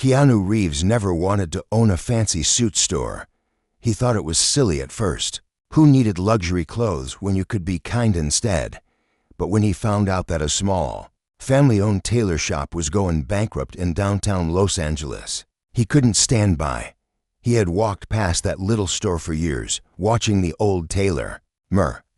Keanu Reeves never wanted to own a fancy suit store. He thought it was silly at first. Who needed luxury clothes when you could be kind instead? But when he found out that a small, family-owned tailor shop was going bankrupt in downtown Los Angeles, he couldn't stand by. He had walked past that little store for years, watching the old tailor,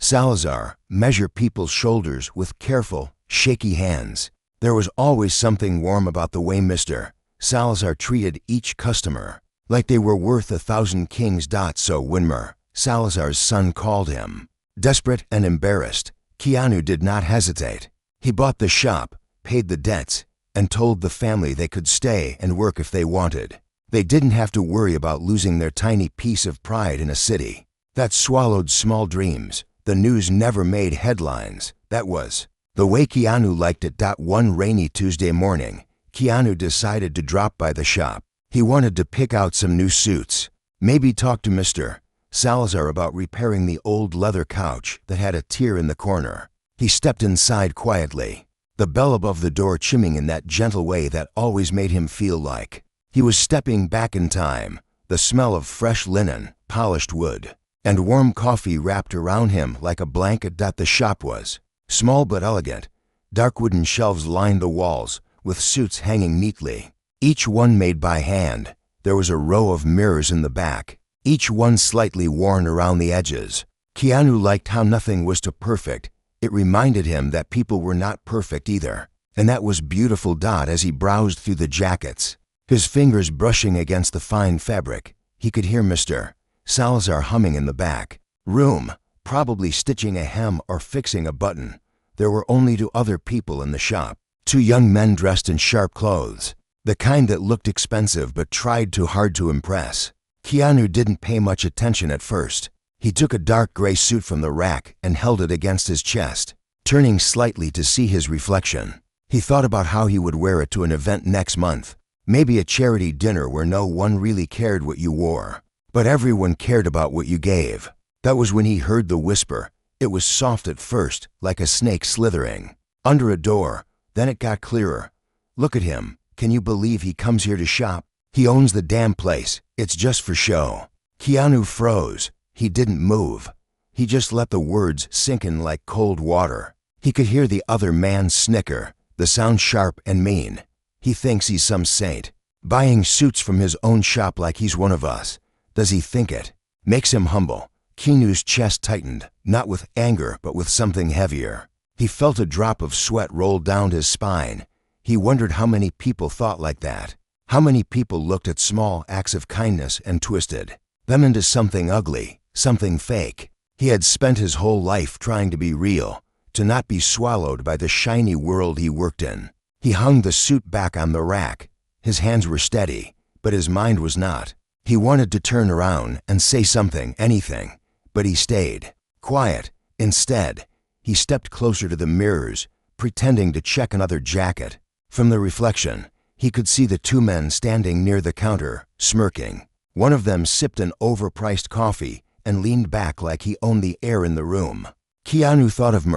Salazar, measure people's shoulders with careful, shaky hands. There was always something warm about the way Mr. Salazar treated each customer, like they were worth 1,000 kings. So when Salazar's son called him, desperate and embarrassed, Keanu did not hesitate. He bought the shop, paid the debts, and told the family they could stay and work if they wanted. They didn't have to worry about losing their tiny piece of pride in a city that swallowed small dreams. The news never made headlines. That was the way Keanu liked it. One rainy Tuesday morning, Keanu decided to drop by the shop. He wanted to pick out some new suits, maybe talk to Mr. Salazar about repairing the old leather couch that had a tear in the corner. He stepped inside quietly, the bell above the door chimming in that gentle way that always made him feel like he was stepping back in time. The smell of fresh linen, polished wood, and warm coffee wrapped around him like a blanket. The shop was small but elegant. Dark wooden shelves lined the walls, with suits hanging neatly, each one made by hand. There was a row of mirrors in the back, each one slightly worn around the edges. Keanu liked how nothing was too perfect. It reminded him that people were not perfect either, and that was beautiful. As he browsed through the jackets, his fingers brushing against the fine fabric, he could hear Mr. Salazar humming in the back room, probably stitching a hem or fixing a button. There were only two other people in the shop, two young men dressed in sharp clothes, the kind that looked expensive but tried too hard to impress. Keanu didn't pay much attention at first. He took a dark gray suit from the rack and held it against his chest, turning slightly to see his reflection. He thought about how he would wear it to an event next month, maybe a charity dinner where no one really cared what you wore, but everyone cared about what you gave. That was when he heard the whisper. It was soft at first, like a snake slithering under a door. Then it got clearer. Look at him. Can you believe he comes here to shop? He owns the damn place. It's just for show. Keanu froze. He didn't move. He just let the words sink in like cold water. He could hear the other man snicker, the sound sharp and mean. He thinks he's some saint, buying suits from his own shop like he's one of us. Does he think it makes him humble? Keanu's chest tightened, not with anger but with something heavier. He felt a drop of sweat roll down his spine. He wondered how many people thought like that. How many people looked at small acts of kindness and twisted them into something ugly, something fake. He had spent his whole life trying to be real, to not be swallowed by the shiny world he worked in. He hung the suit back on the rack. His hands were steady, but his mind was not. He wanted to turn around and say something, anything, but he stayed quiet. Instead, he stepped closer to the mirrors, pretending to check another jacket. From the reflection, he could see the two men standing near the counter, smirking. One of them sipped an overpriced coffee and leaned back like he owned the air in the room. Keanu thought of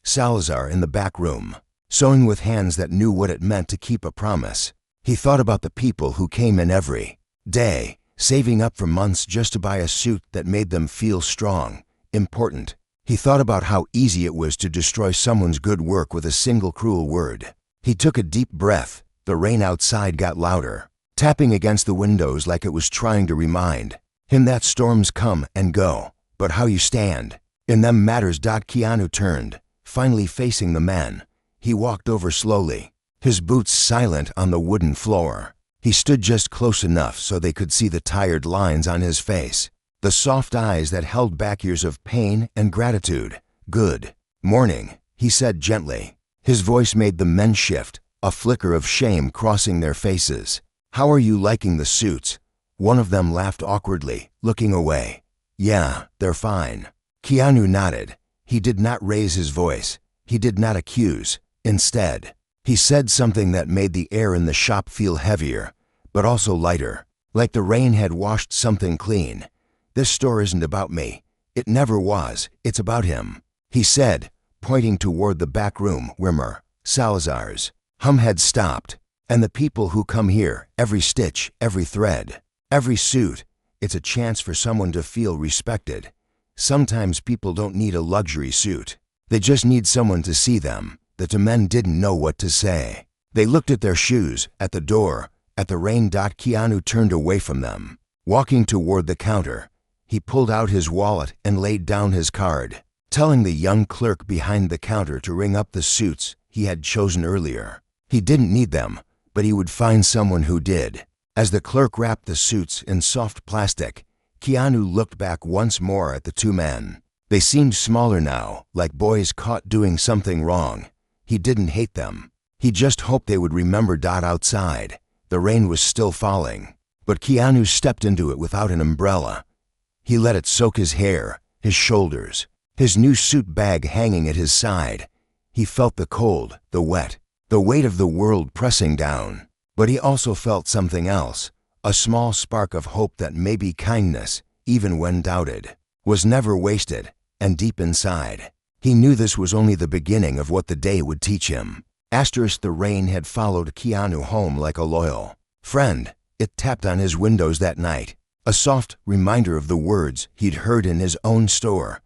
Salazar in the back room, sewing with hands that knew what it meant to keep a promise. He thought about the people who came in every day, saving up for months just to buy a suit that made them feel strong, important. He thought about how easy it was to destroy someone's good work with a single cruel word. He took a deep breath. The rain outside got louder, tapping against the windows like it was trying to remind him that storms come and go, but how you stand in them matters. Keanu turned, finally facing the men. He walked over slowly, his boots silent on the wooden floor. He stood just close enough so they could see the tired lines on his face, the soft eyes that held back years of pain and gratitude. "Good morning," he said gently. His voice made the men shift, a flicker of shame crossing their faces. "How are you liking the suits?" One of them laughed awkwardly, looking away. "Yeah, they're fine." Keanu nodded. He did not raise his voice. He did not accuse. Instead, he said something that made the air in the shop feel heavier, but also lighter, like the rain had washed something clean. "This store isn't about me. It never was. It's about him," he said, pointing toward the back room where Salazar's hum had stopped. And the people who come here, every stitch, every thread, every suit, it's a chance for someone to feel respected. Sometimes people don't need a luxury suit. They just need someone to see them." The two men didn't know what to say. They looked at their shoes, at the door, at the rain. Keanu turned away from them. Walking toward the counter, he pulled out his wallet and laid down his card, telling the young clerk behind the counter to ring up the suits he had chosen earlier. He didn't need them, but he would find someone who did. As the clerk wrapped the suits in soft plastic, Keanu looked back once more at the two men. They seemed smaller now, like boys caught doing something wrong. He didn't hate them. He just hoped they would remember. Outside, the rain was still falling, but Keanu stepped into it without an umbrella. He let it soak his hair, his shoulders, his new suit bag hanging at his side. He felt the cold, the wet, the weight of the world pressing down. But he also felt something else, a small spark of hope that maybe kindness, even when doubted, was never wasted. And deep inside, he knew this was only the beginning of what the day would teach him. The rain had followed Keanu home like a loyal friend. It tapped on his windows that night, a soft reminder of the words he'd heard in his own store.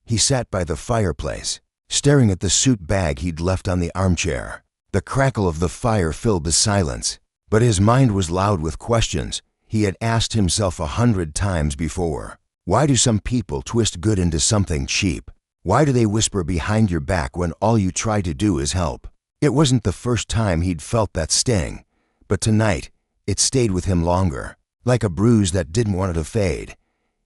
He sat by the fireplace, staring at the suit bag he'd left on the armchair. The crackle of the fire filled the silence, but his mind was loud with questions he had asked himself 100 times before. Why do some people twist good into something cheap? Why do they whisper behind your back when all you try to do is help? It wasn't the first time he'd felt that sting, but tonight it stayed with him longer, like a bruise that didn't want to fade.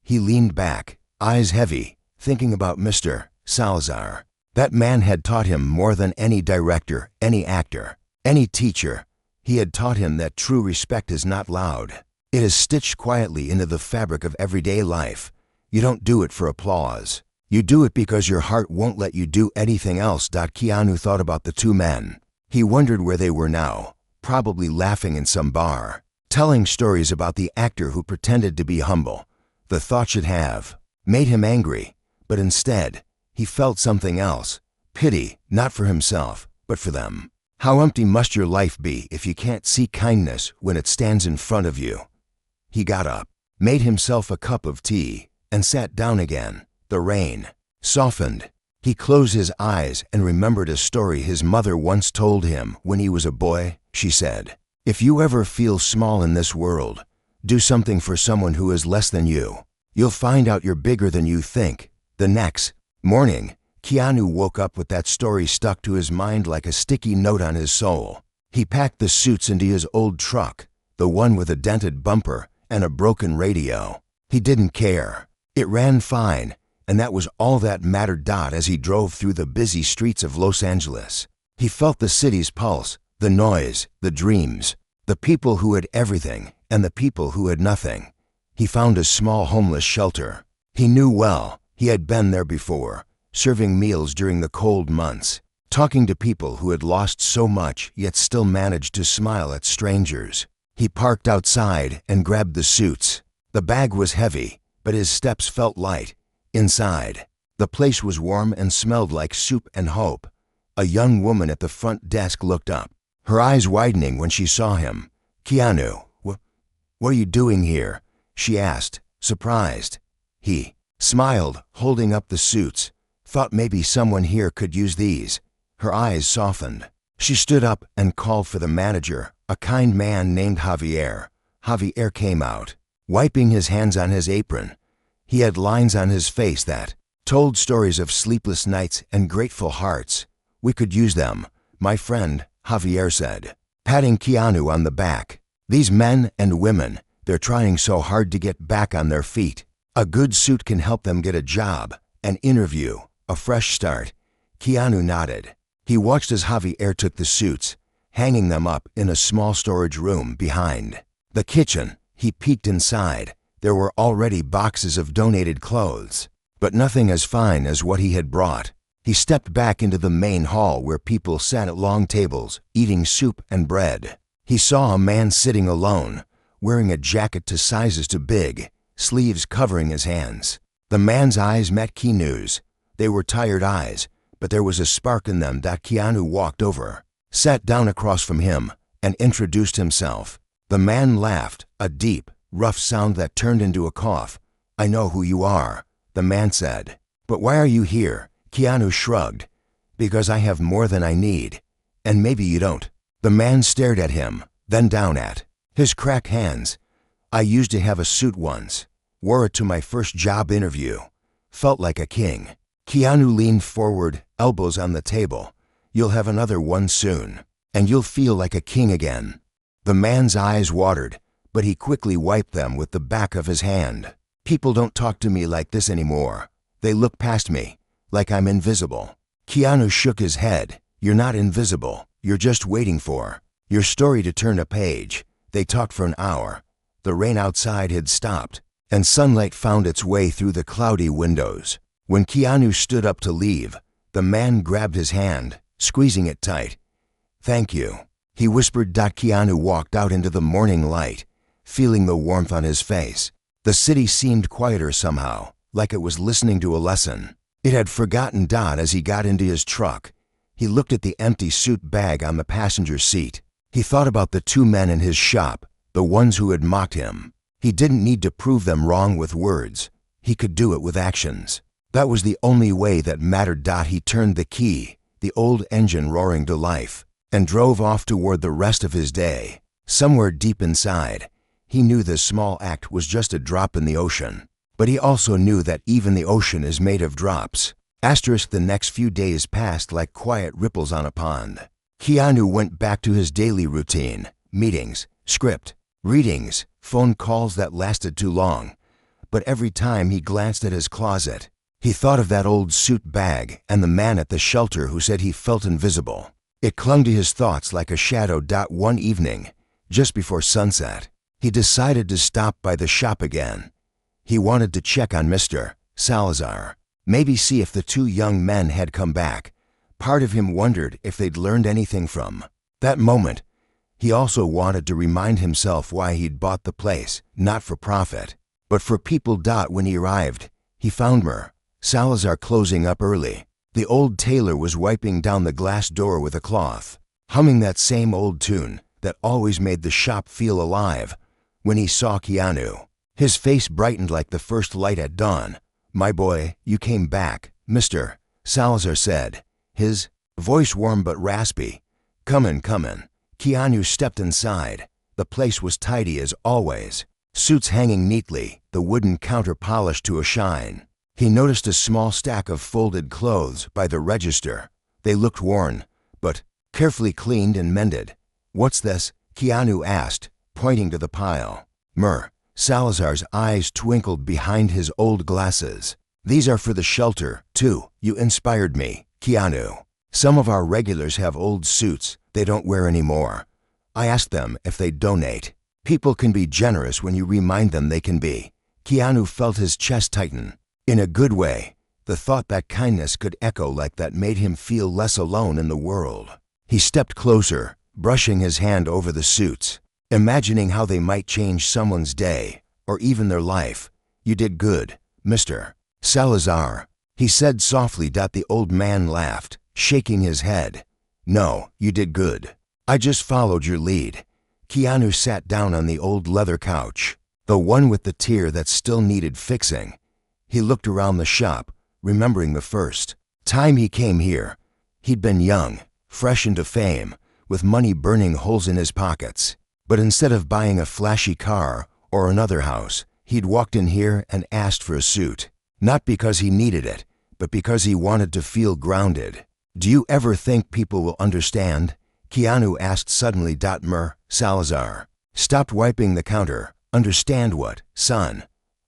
He leaned back, eyes heavy, thinking about Mr. Salazar. That man had taught him more than any director, any actor, any teacher. He had taught him that true respect is not loud. It is stitched quietly into the fabric of everyday life. You don't do it for applause. You do it because your heart won't let you do anything else. Keanu thought about the two men. He wondered where they were now, probably laughing in some bar, telling stories about the actor who pretended to be humble. The thought should have made him angry, but instead, he felt something else. Pity, not for himself, but for them. How empty must your life be if you can't see kindness when it stands in front of you? He got up, made himself a cup of tea, and sat down again. The rain softened. He closed his eyes and remembered a story his mother once told him when he was a boy. She said, "If you ever feel small in this world, do something for someone who is less than you. You'll find out you're bigger than you think." The next morning, Keanu woke up with that story stuck to his mind like a sticky note on his soul. He packed the suits into his old truck, the one with a dented bumper and a broken radio. He didn't care. It ran fine, and that was all that mattered. As he drove through the busy streets of Los Angeles, he felt the city's pulse, the noise, the dreams, the people who had everything and the people who had nothing. He found a small homeless shelter. He knew well. He had been there before, serving meals during the cold months, talking to people who had lost so much yet still managed to smile at strangers. He parked outside and grabbed the suits. The bag was heavy, but his steps felt light. Inside, the place was warm and smelled like soup and hope. A young woman at the front desk looked up, her eyes widening when she saw him. "Keanu, what are you doing here?" she asked, surprised. He smiled, holding up the suits. "Thought maybe someone here could use these." Her eyes softened. She stood up and called for the manager, a kind man named Javier. Javier came out, wiping his hands on his apron. He had lines on his face that told stories of sleepless nights and grateful hearts. "We could use them, my friend," Javier said, patting Keanu on the back. "These men and women, they're trying so hard to get back on their feet. A good suit can help them get a job, an interview, a fresh start." Keanu nodded. He watched as Javier took the suits, hanging them up in a small storage room behind the kitchen. He peeked inside. There were already boxes of donated clothes, but nothing as fine as what he had brought. He stepped back into the main hall where people sat at long tables, eating soup and bread. He saw a man sitting alone, wearing a jacket to sizes too big, sleeves covering his hands. The man's eyes met Keanu's. They were tired eyes, but there was a spark in them. Keanu walked over, sat down across from him, and introduced himself. The man laughed, a deep, rough sound that turned into a cough. "I know who you are," the man said. "But why are you here?" Keanu shrugged. "Because I have more than I need. And maybe you don't." The man stared at him, then down at his cracked hands. "I used to have a suit once. Wore it to my first job interview. Felt like a king." Keanu leaned forward, elbows on the table. "You'll have another one soon, and you'll feel like a king again." The man's eyes watered, but he quickly wiped them with the back of his hand. "People don't talk to me like this anymore. They look past me, like I'm invisible." Keanu shook his head. "You're not invisible. You're just waiting for your story to turn a page." They talked for an hour. The rain outside had stopped, and sunlight found its way through the cloudy windows. When Keanu stood up to leave, the man grabbed his hand, squeezing it tight. "Thank you," he whispered. Keanu walked out into the morning light, feeling the warmth on his face. The city seemed quieter somehow, like it was listening to a lesson. It had forgotten as he got into his truck. He looked at the empty suit bag on the passenger seat. He thought about the two men in his shop, the ones who had mocked him. He didn't need to prove them wrong with words. He could do it with actions. That was the only way that mattered. He turned the key, the old engine roaring to life, and drove off toward the rest of his day. Somewhere deep inside, he knew this small act was just a drop in the ocean. But he also knew that even the ocean is made of drops. The next few days passed like quiet ripples on a pond. Keanu went back to his daily routine: meetings, script, readings, phone calls that lasted too long. But every time he glanced at his closet, he thought of that old suit bag and the man at the shelter who said he felt invisible. It clung to his thoughts like a shadow. One evening, just before sunset, he decided to stop by the shop again. He wanted to check on Mr. Salazar, maybe see if the two young men had come back. Part of him wondered if they'd learned anything from that moment. He also wanted to remind himself why he'd bought the place, not for profit, but for people. When he arrived, he found Mr. Salazar closing up early. The old tailor was wiping down the glass door with a cloth, humming that same old tune that always made the shop feel alive. When he saw Keanu, his face brightened like the first light at dawn. "My boy, you came back," Mr. Salazar said, his voice warm but raspy. Come in." Keanu stepped inside. The place was tidy as always, suits hanging neatly, the wooden counter polished to a shine. He noticed a small stack of folded clothes by the register. They looked worn, but carefully cleaned and mended. "What's this?" Keanu asked, pointing to the pile. Mr. Salazar's eyes twinkled behind his old glasses. "These are for the shelter, too. You inspired me, Keanu. Some of our regulars have old suits they don't wear anymore. I asked them if they'd donate. People can be generous when you remind them they can be." Keanu felt his chest tighten. In a good way. The thought that kindness could echo like that made him feel less alone in the world. He stepped closer, brushing his hand over the suits, imagining how they might change someone's day, or even their life. "You did good, Mr. Salazar," he said softly. The old man laughed, shaking his head. "No, you did good. I just followed your lead." Keanu sat down on the old leather couch, the one with the tier that still needed fixing. He looked around the shop, remembering the first time he came here. He'd been young, fresh into fame, with money burning holes in his pockets. But instead of buying a flashy car or another house, he'd walked in here and asked for a suit. Not because he needed it, but because he wanted to feel grounded. "Do you ever think people will understand?" Keanu asked suddenly. Mr. Salazar stopped wiping the counter. "Understand what, son?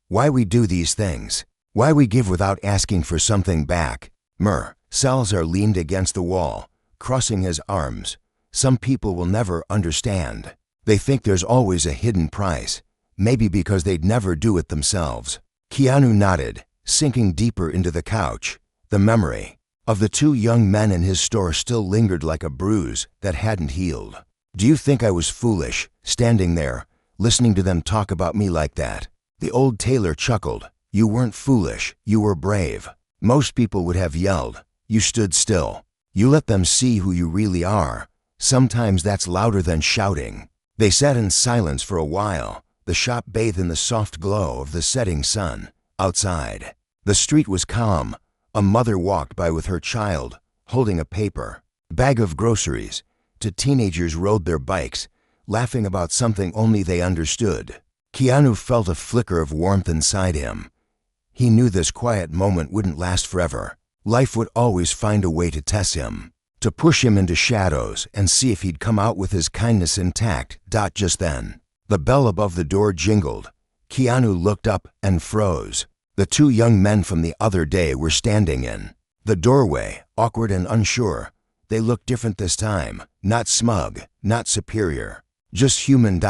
Why we do these things? Why we give without asking for something back?" Mr. Salazar leaned against the wall, crossing his arms. "Some people will never understand. They think there's always a hidden price, maybe because they'd never do it themselves." Keanu nodded, sinking deeper into the couch. The memory of the two young men in his store still lingered like a bruise that hadn't healed. "Do you think I was foolish, standing there, listening to them talk about me like that?" The old tailor chuckled. "You weren't foolish, you were brave. Most people would have yelled. You stood still. You let them see who you really are. Sometimes that's louder than shouting. They sat in silence for a while, the shop bathed in the soft glow of the setting sun. Outside, the street was calm. A mother walked by with her child, holding a paper bag of groceries. Two teenagers rode their bikes, laughing about something only they understood. Keanu felt a flicker of warmth inside him. He knew this quiet moment wouldn't last forever. Life would always find a way to test him, to push him into shadows and see if he'd come out with his kindness intact. Just then, the bell above the door jingled. Keanu looked up and froze. The two young men from the other day were standing in the doorway, awkward and unsure. They looked different this time, not smug, not superior, just human.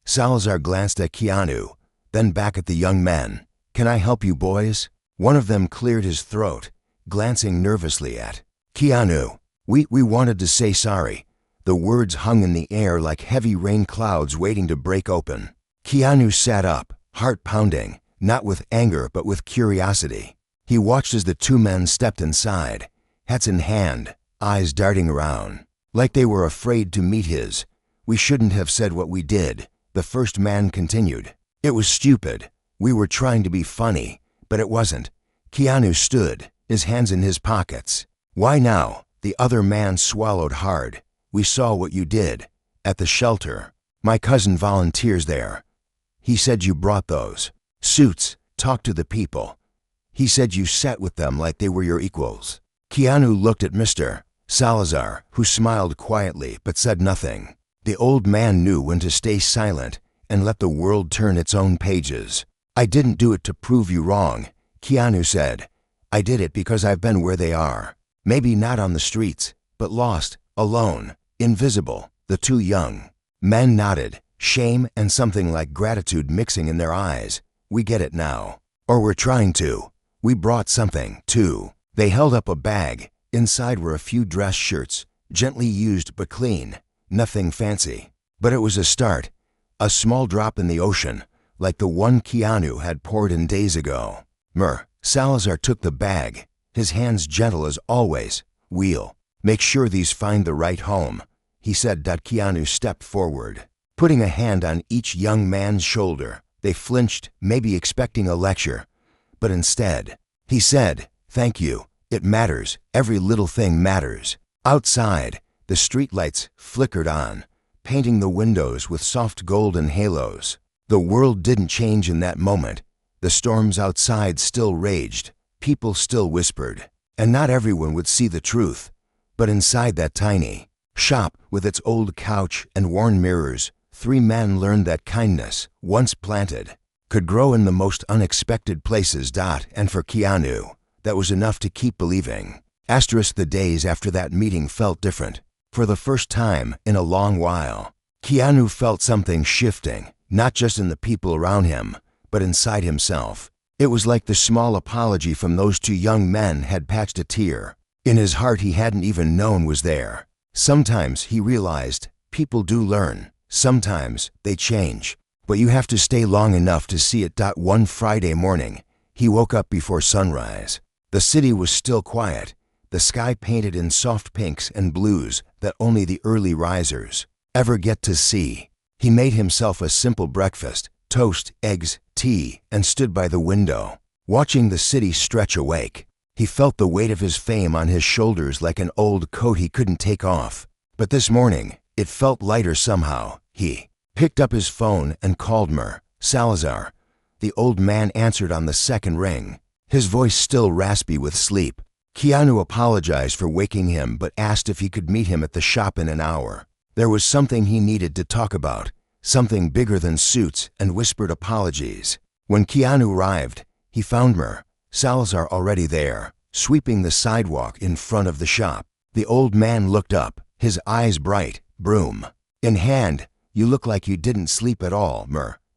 Salazar glanced at Keanu, then back at the young men. "Can I help you boys?" One of them cleared his throat, glancing nervously at Keanu. We wanted to say sorry." The words hung in the air like heavy rain clouds waiting to break open. Keanu sat up, heart pounding, not with anger but with curiosity. He watched as the two men stepped inside, hats in hand, eyes darting around, like they were afraid to meet his. "We shouldn't have said what we did," the first man continued. "It was stupid. We were trying to be funny, but it wasn't." Keanu stood, his hands in his pockets. "Why now?" The other man swallowed hard. "We saw what you did at the shelter. My cousin volunteers there. He said you brought those suits, talked to the people. He said you sat with them like they were your equals." Keanu looked at Mr. Salazar, who smiled quietly but said nothing. The old man knew when to stay silent and let the world turn its own pages. "I didn't do it to prove you wrong," Keanu said. "I did it because I've been where they are. Maybe not on the streets, but lost, alone, invisible." The two young men nodded, shame and something like gratitude mixing in their eyes. "We get it now. Or we're trying to. We brought something, too." They held up a bag. Inside were a few dress shirts, gently used but clean. Nothing fancy. But it was a start, a small drop in the ocean, like the one Keanu had poured in days ago. Salazar took the bag, his hands gentle as always. "We'll make sure these find the right home," he said. Keanu stepped forward, putting a hand on each young man's shoulder. They flinched, maybe expecting a lecture, but instead, he said, "Thank you. It matters. Every little thing matters." Outside, the streetlights flickered on, painting the windows with soft golden halos. The world didn't change in that moment. The storms outside still raged, people still whispered, and not everyone would see the truth. But inside that tiny shop, with its old couch and worn mirrors, three men learned that kindness, once planted, could grow in the most unexpected places. And for Keanu, that was enough to keep believing. The days after that meeting felt different. For the first time in a long while, Keanu felt something shifting, not just in the people around him, but inside himself. It was like the small apology from those two young men had patched a tear in his heart he hadn't even known was there. Sometimes, he realized, people do learn. Sometimes they change, but you have to stay long enough to see it. One Friday morning, he woke up before sunrise. The city was still quiet, the sky painted in soft pinks and blues that only the early risers ever get to see. He made himself a simple breakfast, toast, eggs, tea, and stood by the window, watching the city stretch awake. He felt the weight of his fame on his shoulders like an old coat he couldn't take off. But this morning, it felt lighter somehow. He picked up his phone and called Salazar. The old man answered on the second ring, his voice still raspy with sleep. Keanu apologized for waking him but asked if he could meet him at the shop in an hour. There was something he needed to talk about, something bigger than suits and whispered apologies. When Keanu arrived, he found Salazar already there, sweeping the sidewalk in front of the shop. The old man looked up, his eyes bright, broom in hand. "You look like you didn't sleep at all,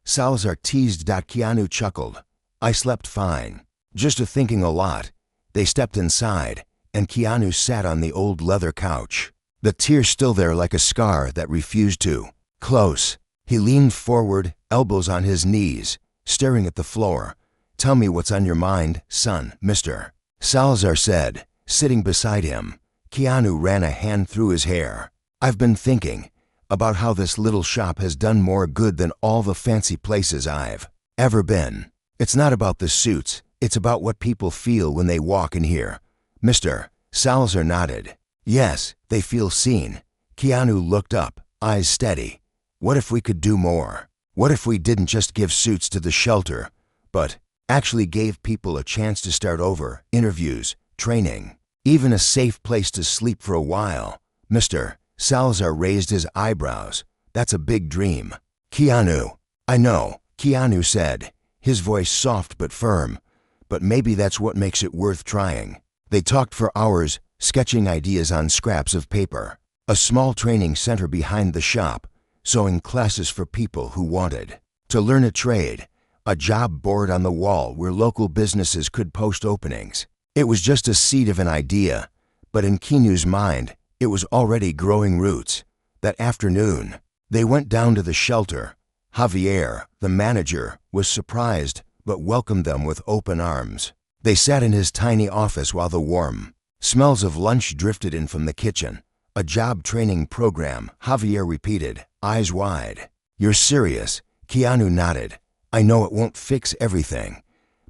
Salazar teased. Keanu chuckled. "I slept fine, just thinking a lot." They stepped inside, and Keanu sat on the old leather couch, the tear still there like a scar that refused to close. He leaned forward, elbows on his knees, staring at the floor. "Tell me what's on your mind, son." Mr. Salazar said, sitting beside him. Keanu ran a hand through his hair. I've been thinking about how this little shop has done more good than all the fancy places I've ever been. It's not about the suits, it's about what people feel when they walk in here." Mr. Salazar nodded. "Yes, they feel seen." Keanu looked up, eyes steady. "What if we could do more? What if we didn't just give suits to the shelter, but actually gave people a chance to start over, interviews, training, even a safe place to sleep for a while?" Mr. Salazar raised his eyebrows. "That's a big dream." "Keanu." "I know," Keanu said, his voice soft but firm, "but maybe that's what makes it worth trying." They talked for hours, sketching ideas on scraps of paper. A small training center behind the shop, sewing classes for people who wanted to learn a trade, a job board on the wall where local businesses could post openings. It was just a seed of an idea, but in Keanu's mind, it was already growing roots. That afternoon, they went down to the shelter. Javier, the manager, was surprised but welcomed them with open arms. They sat in his tiny office while the warm smells of lunch drifted in from the kitchen. "A job training program," Javier repeated, eyes wide. "You're serious?" Keanu nodded. "I know it won't fix everything,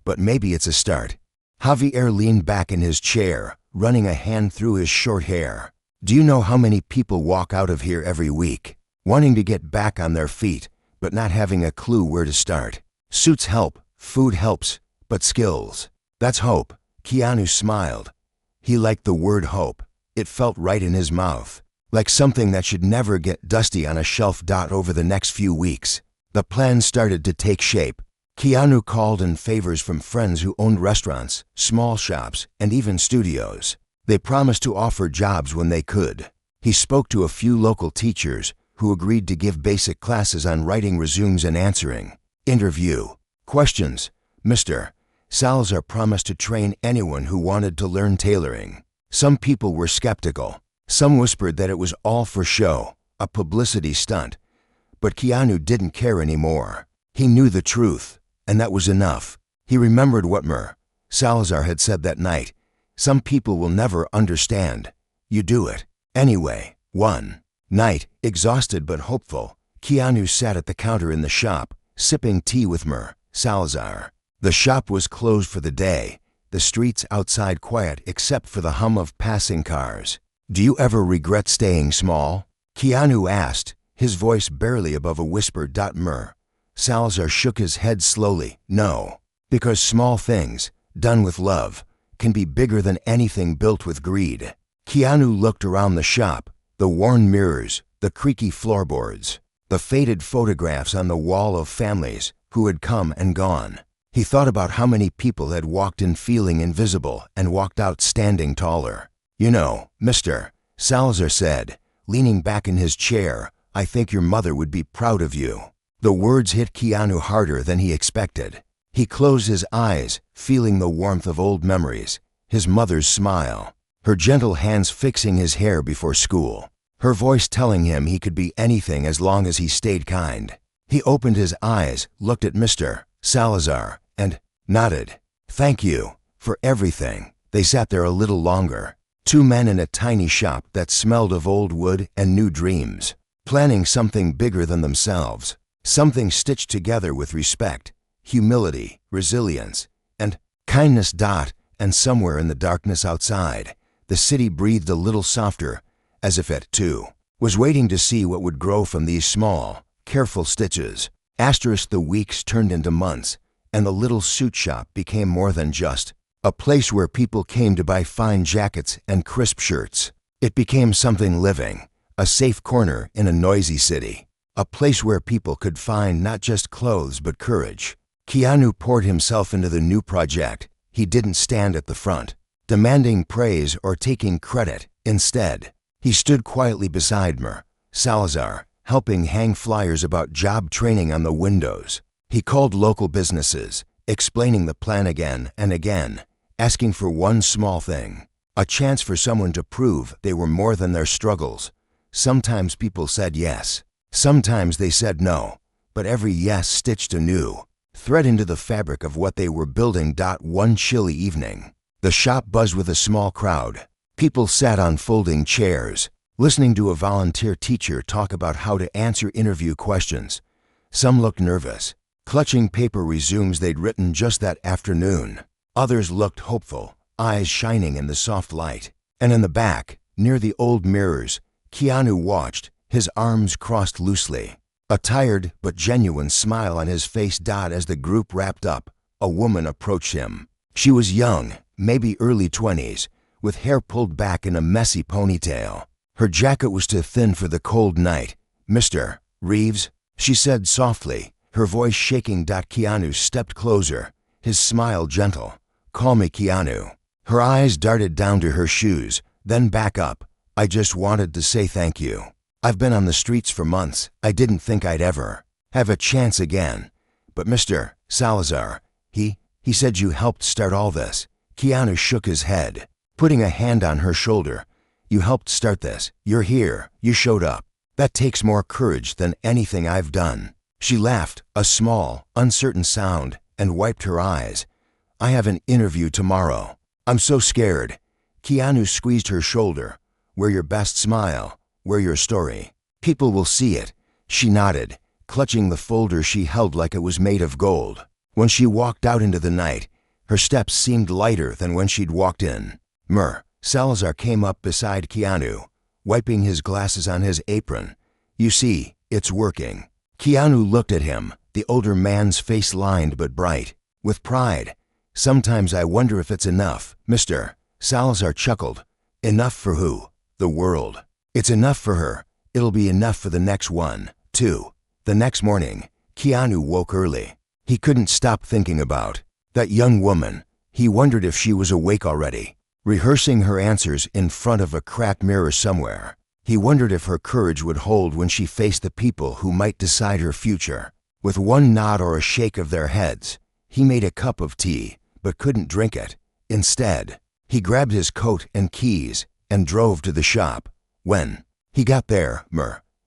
but maybe it's a start." Javier leaned back in his chair, running a hand through his short hair. "Do you know how many people walk out of here every week, wanting to get back on their feet, but not having a clue where to start? Suits help, food helps, but skills, that's hope." Keanu smiled. He liked the word hope. It felt right in his mouth, like something that should never get dusty on a shelf. Over the next few weeks, the plan started to take shape. Keanu called in favors from friends who owned restaurants, small shops, and even studios. They promised to offer jobs when they could. He spoke to a few local teachers who agreed to give basic classes on writing resumes and answering interview questions. Mr. Salazar promised to train anyone who wanted to learn tailoring. Some people were skeptical. Some whispered that it was all for show, a publicity stunt. But Keanu didn't care anymore. He knew the truth, and that was enough. He remembered what Mr. Salazar had said that night. "Some people will never understand. You do it anyway." One night, exhausted but hopeful, Keanu sat at the counter in the shop, sipping tea with Mr. Salazar. The shop was closed for the day, the streets outside quiet except for the hum of passing cars. "Do you ever regret staying small?" Keanu asked, his voice barely above a whisper. Mr. Salazar shook his head slowly. "No, because small things, done with love, can be bigger than anything built with greed." Keanu looked around the shop, the worn mirrors, the creaky floorboards, the faded photographs on the wall of families who had come and gone. He thought about how many people had walked in feeling invisible and walked out standing taller. "You know," Mr. Salazar said, leaning back in his chair, "I think your mother would be proud of you." The words hit Keanu harder than he expected. He closed his eyes, feeling the warmth of old memories, his mother's smile, her gentle hands fixing his hair before school, her voice telling him he could be anything as long as he stayed kind. He opened his eyes, looked at Mr. Salazar, and nodded. "Thank you for everything." They sat there a little longer, two men in a tiny shop that smelled of old wood and new dreams, planning something bigger than themselves, something stitched together with respect, humility, resilience, and kindness. And somewhere in the darkness outside, the city breathed a little softer, as if it, too, was waiting to see what would grow from these small, careful stitches. The weeks turned into months, and the little suit shop became more than just a place where people came to buy fine jackets and crisp shirts. It became something living, a safe corner in a noisy city, a place where people could find not just clothes but courage. Keanu poured himself into the new project. He didn't stand at the front, demanding praise or taking credit. Instead, he stood quietly beside Mr. Salazar, helping hang flyers about job training on the windows. He called local businesses, explaining the plan again and again, asking for one small thing, a chance for someone to prove they were more than their struggles. Sometimes people said yes, sometimes they said no, but every yes stitched a new thread into the fabric of what they were building. One chilly evening, the shop buzzed with a small crowd. People sat on folding chairs, listening to a volunteer teacher talk about how to answer interview questions. Some looked nervous, clutching paper resumes they'd written just that afternoon. Others looked hopeful, eyes shining in the soft light. And in the back, near the old mirrors, Keanu watched, his arms crossed loosely. A tired but genuine smile on his face. As the group wrapped up, a woman approached him. She was young, maybe early 20s, with hair pulled back in a messy ponytail. Her jacket was too thin for the cold night. "Mr. Reeves," she said softly, her voice shaking. Keanu stepped closer, his smile gentle. "Call me Keanu." Her eyes darted down to her shoes, then back up. "I just wanted to say thank you. I've been on the streets for months. I didn't think I'd ever have a chance again. But Mr. Salazar, he said you helped start all this." Keanu shook his head, putting a hand on her shoulder. "You helped start this. You're here. You showed up. That takes more courage than anything I've done." She laughed, a small, uncertain sound, and wiped her eyes. "I have an interview tomorrow. I'm so scared." Keanu squeezed her shoulder. "Wear your best smile. Wear your story. People will see it." She nodded, clutching the folder she held like it was made of gold. When she walked out into the night, her steps seemed lighter than when she'd walked in. Salazar came up beside Keanu, wiping his glasses on his apron. "You see, it's working." Keanu looked at him, the older man's face lined but bright with pride. "Sometimes I wonder if it's enough, Mr. Salazar chuckled. "Enough for who?" "The world. It's enough for her. It'll be enough for the next one, too." The next morning, Keanu woke early. He couldn't stop thinking about that young woman. He wondered if she was awake already, rehearsing her answers in front of a cracked mirror somewhere. He wondered if her courage would hold when she faced the people who might decide her future. With one nod or a shake of their heads, he made a cup of tea, but couldn't drink it. Instead, he grabbed his coat and keys and drove to the shop. When he got there,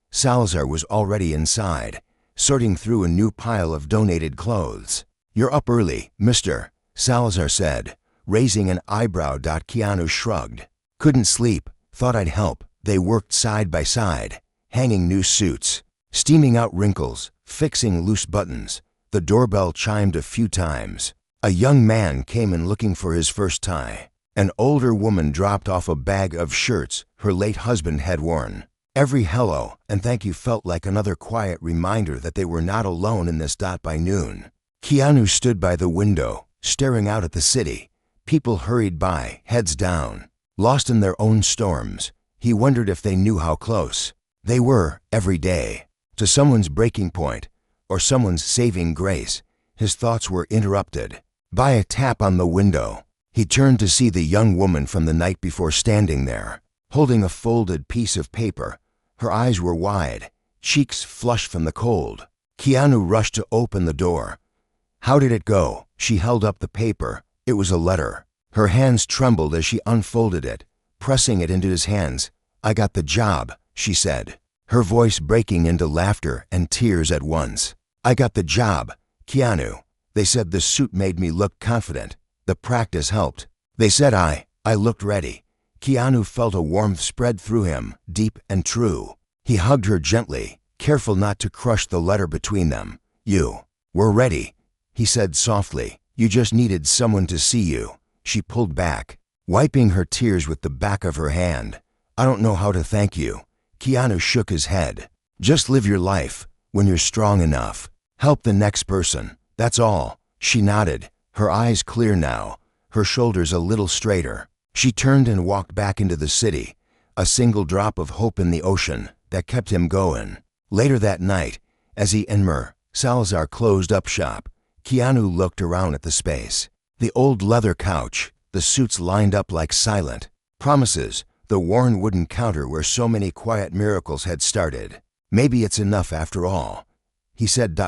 Salazar was already inside, sorting through a new pile of donated clothes. "You're up early, Mr. Salazar said, raising an eyebrow. Keanu shrugged. "Couldn't sleep. Thought I'd help." They worked side by side, hanging new suits, steaming out wrinkles, fixing loose buttons. The doorbell chimed a few times. A young man came in looking for his first tie. An older woman dropped off a bag of shirts her late husband had worn. Every hello and thank you felt like another quiet reminder that they were not alone in this. By noon, Keanu stood by the window, staring out at the city. People hurried by, heads down, lost in their own storms. He wondered if they knew how close they were every day to someone's breaking point or someone's saving grace. His thoughts were interrupted by a tap on the window. He turned to see the young woman from the night before standing there, holding a folded piece of paper. Her eyes were wide, cheeks flushed from the cold. Keanu rushed to open the door. "How did it go?" She held up the paper. It was a letter. Her hands trembled as she unfolded it, pressing it into his hands. "I got the job," she said, her voice breaking into laughter and tears at once. "I got the job, Keanu. They said the suit made me look confident. The practice helped. They said I looked ready." Keanu felt a warmth spread through him, deep and true. He hugged her gently, careful not to crush the letter between them. "You were ready," he said softly. "You just needed someone to see you." She pulled back, wiping her tears with the back of her hand. "I don't know how to thank you." Keanu shook his head. "Just live your life. When you're strong enough, help the next person. That's all." She nodded, her eyes clear now, her shoulders a little straighter. She turned and walked back into the city, a single drop of hope in the ocean that kept him going. Later that night, as he and Salazar closed up shop, Keanu looked around at the space. The old leather couch, the suits lined up like silent promises, the worn wooden counter where so many quiet miracles had started. "Maybe it's enough after all," he said.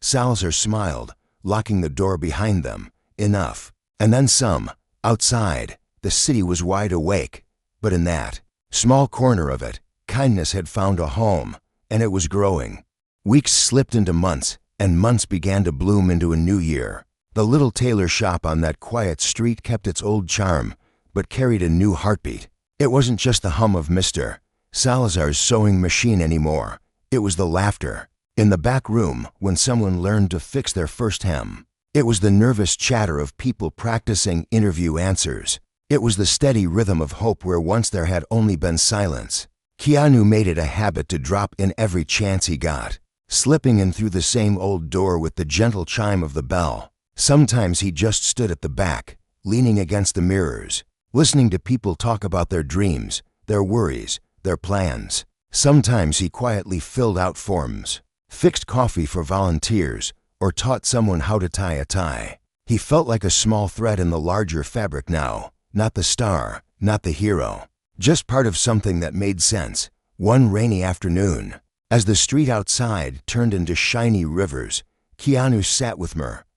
Salazar smiled, locking the door behind them. "Enough. And then some." Outside, the city was wide awake, but in that small corner of it, kindness had found a home, and it was growing. Weeks slipped into months, and months began to bloom into a new year. The little tailor shop on that quiet street kept its old charm, but carried a new heartbeat. It wasn't just the hum of Mr. Salazar's sewing machine anymore. It was the laughter in the back room when someone learned to fix their first hem. It was the nervous chatter of people practicing interview answers. It was the steady rhythm of hope where once there had only been silence. Keanu made it a habit to drop in every chance he got, slipping in through the same old door with the gentle chime of the bell. Sometimes he just stood at the back, leaning against the mirrors, listening to people talk about their dreams, their worries, their plans. Sometimes he quietly filled out forms, fixed coffee for volunteers, or taught someone how to tie a tie. He felt like a small thread in the larger fabric now, not the star, not the hero, just part of something that made sense. One rainy afternoon, as the street outside turned into shiny rivers, Keanu sat with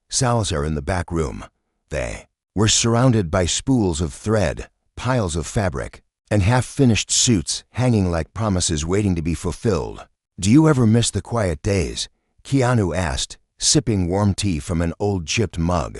Salazar in the back room. They were surrounded by spools of thread, piles of fabric, and half-finished suits hanging like promises waiting to be fulfilled. "Do you ever miss the quiet days?" Keanu asked, sipping warm tea from an old chipped mug.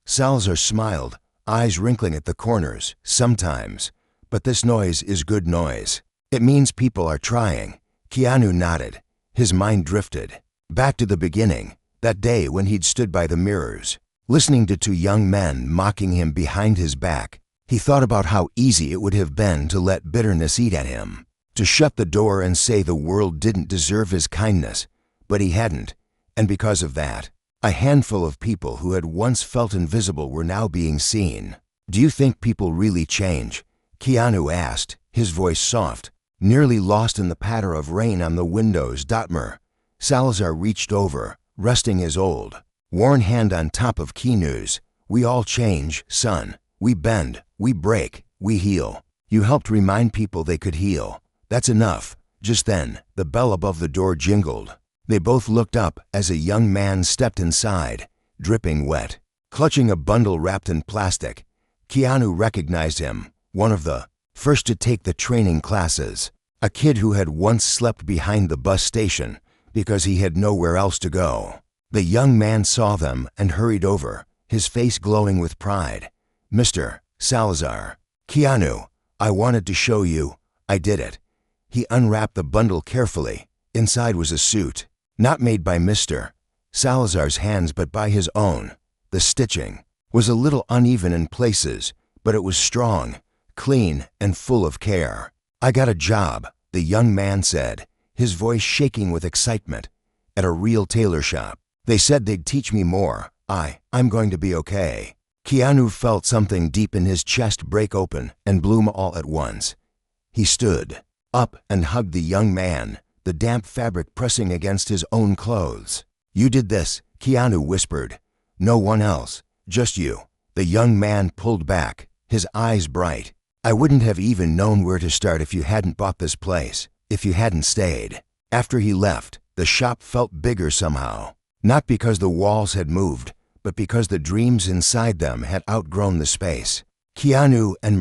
Salazar smiled, eyes wrinkling at the corners. "Sometimes. But this noise is good noise. It means people are trying." Keanu nodded. His mind drifted back to the beginning, that day when he'd stood by the mirrors, listening to two young men mocking him behind his back. He thought about how easy it would have been to let bitterness eat at him, to shut the door and say the world didn't deserve his kindness. But he hadn't, and because of that, a handful of people who had once felt invisible were now being seen. "Do you think people really change?" Keanu asked, his voice soft, nearly lost in the patter of rain on the windows. Salazar reached over, resting his old, worn hand on top of Keanu's. "We all change, son. We bend, we break, we heal. You helped remind people they could heal. That's enough." Just then, the bell above the door jingled. They both looked up as a young man stepped inside, dripping wet, clutching a bundle wrapped in plastic. Keanu recognized him, one of the first to take the training classes, a kid who had once slept behind the bus station because he had nowhere else to go. The young man saw them and hurried over, his face glowing with pride. "Mr. Salazar." "Keanu, I wanted to show you. I did it." He unwrapped the bundle carefully. Inside was a suit, not made by Mr. Salazar's hands but by his own. The stitching was a little uneven in places, but it was strong, clean, and full of care. "I got a job," the young man said, his voice shaking with excitement, "at a real tailor shop. They said they'd teach me more. I'm going to be okay." Keanu felt something deep in his chest break open and bloom all at once. He stood up and hugged the young man, the damp fabric pressing against his own clothes. "You did this," Keanu whispered. "No one else, just you." The young man pulled back, his eyes bright. "I wouldn't have even known where to start if you hadn't bought this place, if you hadn't stayed." After he left, the shop felt bigger somehow, not because the walls had moved, but because the dreams inside them had outgrown the space. Keanu and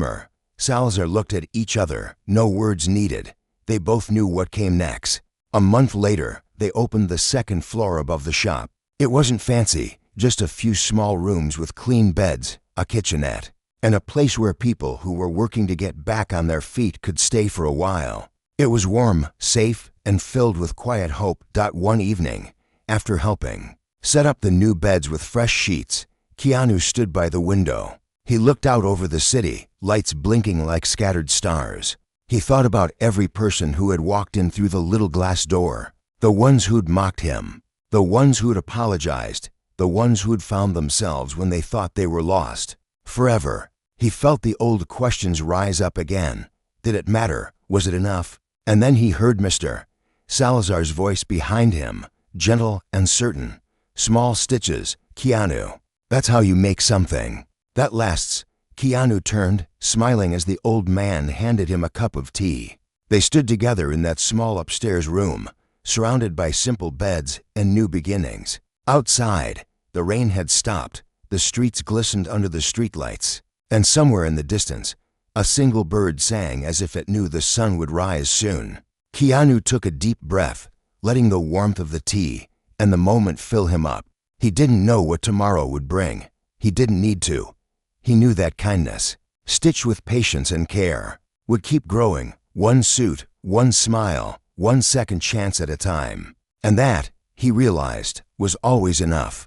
Salazar looked at each other, no words needed. They both knew what came next. A month later, they opened the second floor above the shop. It wasn't fancy, just a few small rooms with clean beds, a kitchenette, and a place where people who were working to get back on their feet could stay for a while. It was warm, safe, and filled with quiet hope. One evening, after helping set up the new beds with fresh sheets, Keanu stood by the window. He looked out over the city, lights blinking like scattered stars. He thought about every person who had walked in through the little glass door, the ones who'd mocked him, the ones who'd apologized, the ones who'd found themselves when they thought they were lost forever. He felt the old questions rise up again. Did it matter? Was it enough? And then he heard Mr. Salazar's voice behind him, gentle and certain. "Small stitches, Keanu. That's how you make something that lasts." Keanu turned, smiling as the old man handed him a cup of tea. They stood together in that small upstairs room, surrounded by simple beds and new beginnings. Outside, the rain had stopped, the streets glistened under the streetlights, and somewhere in the distance, a single bird sang as if it knew the sun would rise soon. Keanu took a deep breath, letting the warmth of the tea and the moment fill him up. He didn't know what tomorrow would bring. He didn't need to. He knew that kindness, stitched with patience and care, would keep growing One suit, one smile, one second chance at a time. And that, he realized, was always enough.